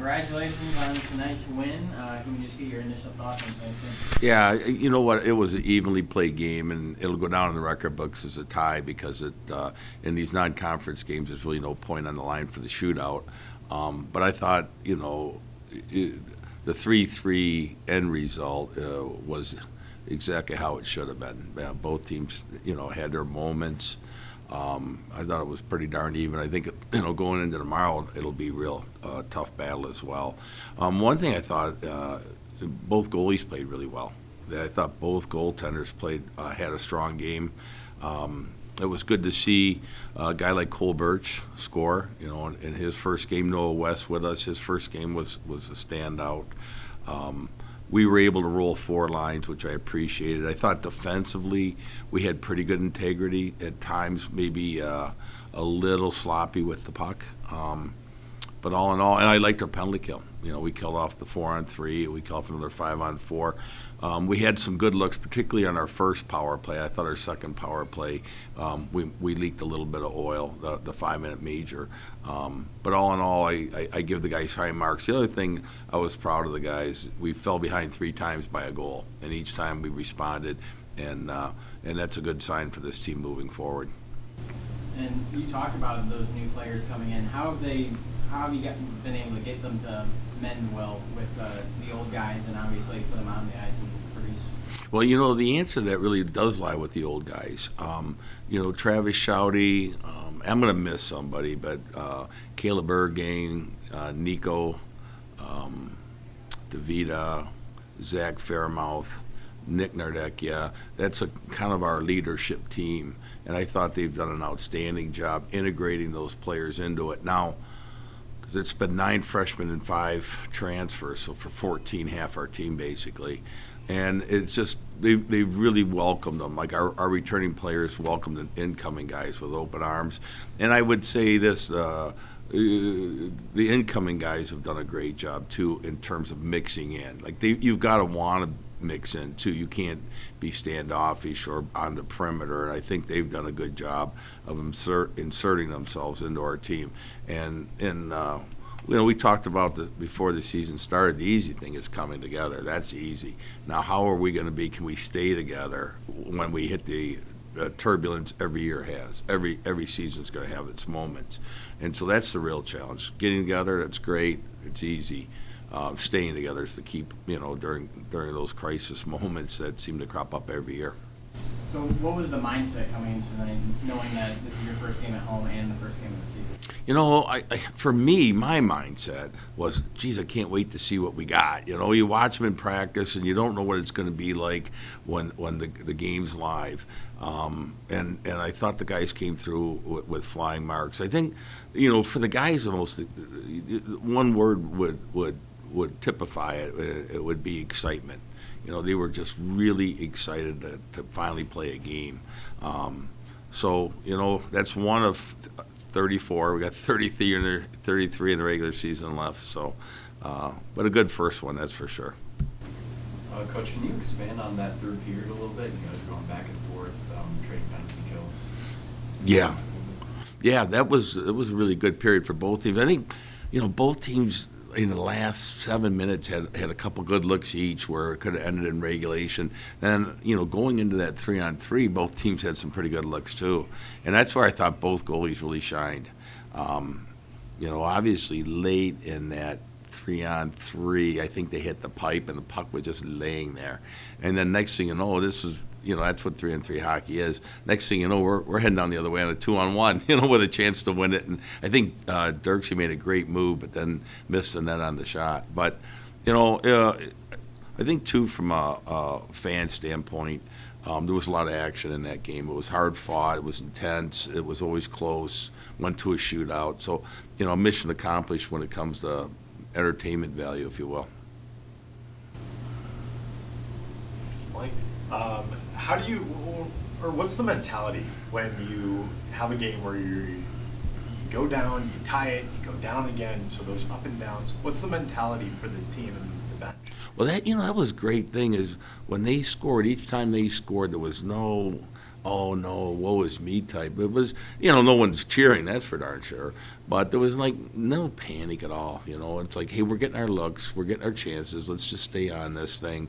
congratulations on tonight's win. Can we just get your initial thoughts on things? Yeah, you know what? It was an evenly played game, and it'll go down in the record books as a tie because in these non-conference games, there's really no point on the line for the shootout. But I thought, the 3-3 end result was exactly how it should have been. Both teams, had their moments. I thought it was pretty darn even. I think, going into tomorrow, it'll be a real tough battle as well. One thing I thought, both goalies played really well. I thought both goaltenders had a strong game. It was good to see a guy like Cole Birch score. In his first game, Noah West with us. His first game was a standout. We were able to roll 4 lines, which I appreciated. I thought defensively we had pretty good integrity. At times, maybe a little sloppy with the puck. But all in all, and I liked our penalty kill. We killed off the 4-on-3. We killed off another 5-on-4. We had some good looks, particularly on our first power play. I thought our second power play, we leaked a little bit of oil, the 5-minute major. But all in all, I give the guys high marks. The other thing I was proud of the guys, we fell behind 3 times by a goal, and each time we responded, and that's a good sign for this team moving forward. And you talk about those new players coming in. How have you been able to get them to mend well with the old guys and obviously put them out on the ice and produce? Well, the answer to that really does lie with the old guys. Travis Shouty, I'm going to miss somebody, but Caleb Ergang, Nico, DeVita, Zach Fairmouth, Nick Nardecchia, that's kind of our leadership team. And I thought they've done an outstanding job integrating those players into it. Now, because it's been 9 freshmen and 5 transfers, so for 14, half our team basically. And it's just, they've really welcomed them. Like our returning players welcomed the incoming guys with open arms. And I would say this, the incoming guys have done a great job too in terms of mixing in. Like you've got to want to mix in too. You can't be standoffish or on the perimeter, and I think they've done a good job of inserting themselves into our team. And we talked about before the season started. The easy thing is coming together. That's easy. Now, how are we going to be? Can we stay together when we hit the turbulence every year has? Every season's going to have its moments, and so that's the real challenge. Getting together, that's great. It's easy. Staying together is the key, during those crisis moments that seem to crop up every year. So what was the mindset coming into tonight, knowing that this is your first game at home and the first game of the season? For me, my mindset was, geez, I can't wait to see what we got. You watch them in practice, and you don't know what it's going to be like when the game's live. And I thought the guys came through with flying marks. I think, for the guys, one word would typify it. It would be excitement. They were just really excited to finally play a game. So that's one of 34. We got 33 in the regular season left. So, but a good first one, that's for sure. Coach, can you expand on that third period a little bit? You guys going back and forth, trading penalty kills. Yeah, it was a really good period for both teams. I think, both teams in the last 7 minutes had a couple good looks each where it could have ended in regulation. And, going into that 3-on-3, both teams had some pretty good looks too. And that's where I thought both goalies really shined. Obviously late in that 3-on-3, I think they hit the pipe and the puck was just laying there. And then next thing you know, this is, that's what 3-on-3 hockey is. Next thing you know, we're heading down the other way on a 2-on-1, with a chance to win it. And I think Dirksey made a great move, but then missed the net on the shot. But, I think too, from a fan standpoint, there was a lot of action in that game. It was hard fought. It was intense. It was always close. Went to a shootout. So, mission accomplished when it comes to entertainment value, if you will. Mike, how do you, or what's the mentality when you have a game where you go down, you tie it, you go down again, so those up and downs? What's the mentality for the team and the bench? Well, that was a great thing is when they scored, each time they scored, there was no oh no, woe is me type. It was, no one's cheering, that's for darn sure. But there was like no panic at all. It's like, hey, we're getting our looks, we're getting our chances. Let's just stay on this thing.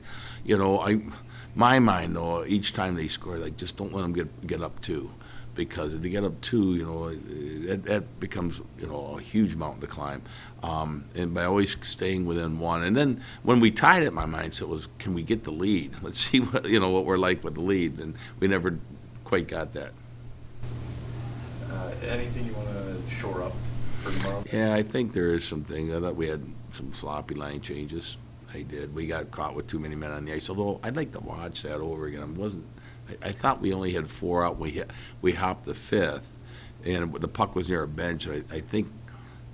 My mind though, each time they score, like just don't let them get up two, because if they get up two, that becomes a huge mountain to climb. And by always staying within one, and then when we tied it, my mindset was, can we get the lead? Let's see what we're like with the lead, and we never quite got that. Anything you want to shore up for tomorrow? Yeah, I think there is something. I thought we had some sloppy line changes. I did. We got caught with too many men on the ice. Although I'd like to watch that over again. I thought we only had 4 out. We hopped the 5th, and the puck was near our bench. I think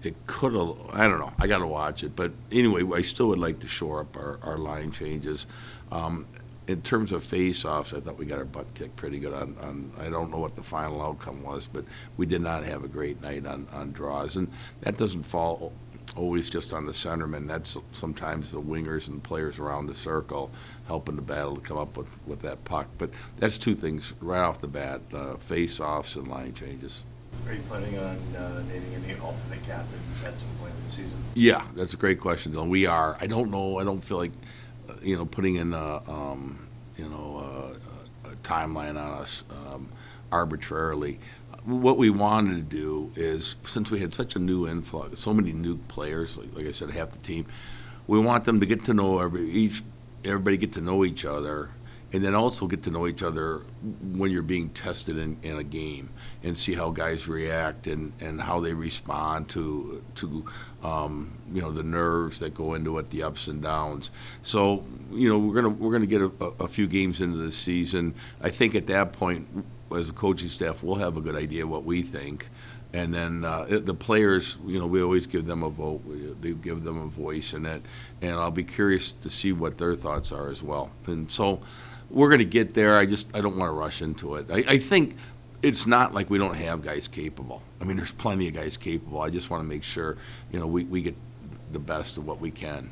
it could have. I don't know. I got to watch it. But anyway, I still would like to shore up our line changes. In terms of face-offs, I thought we got our butt kicked pretty good on I don't know what the final outcome was, but we did not have a great night on draws. And that doesn't fall always just on the centerman. That's sometimes the wingers and players around the circle helping the battle to come up with that puck. But that's 2 things right off the bat, face-offs and line changes. Are you planning on naming any alternate captains at some point in the season? Yeah, that's a great question, Dylan. We are. I don't know. I don't feel like putting in a timeline on us arbitrarily. What we wanted to do is, since we had such a new influx, so many new players, like I said, half the team, we want them to get to know everybody get to know each other, and then also get to know each other when you're being tested in a game, and see how guys react and how they respond to the nerves that go into it, the ups and downs. So we're gonna get a few games into the season. I think at that point, as a coaching staff, we'll have a good idea what we think. And then the players, we always give them a vote. They give them a voice in it, and I'll be curious to see what their thoughts are as well. And so we're going to get there. I don't want to rush into it. I think it's not like we don't have guys capable. I mean, there's plenty of guys capable. I just want to make sure we get the best of what we can.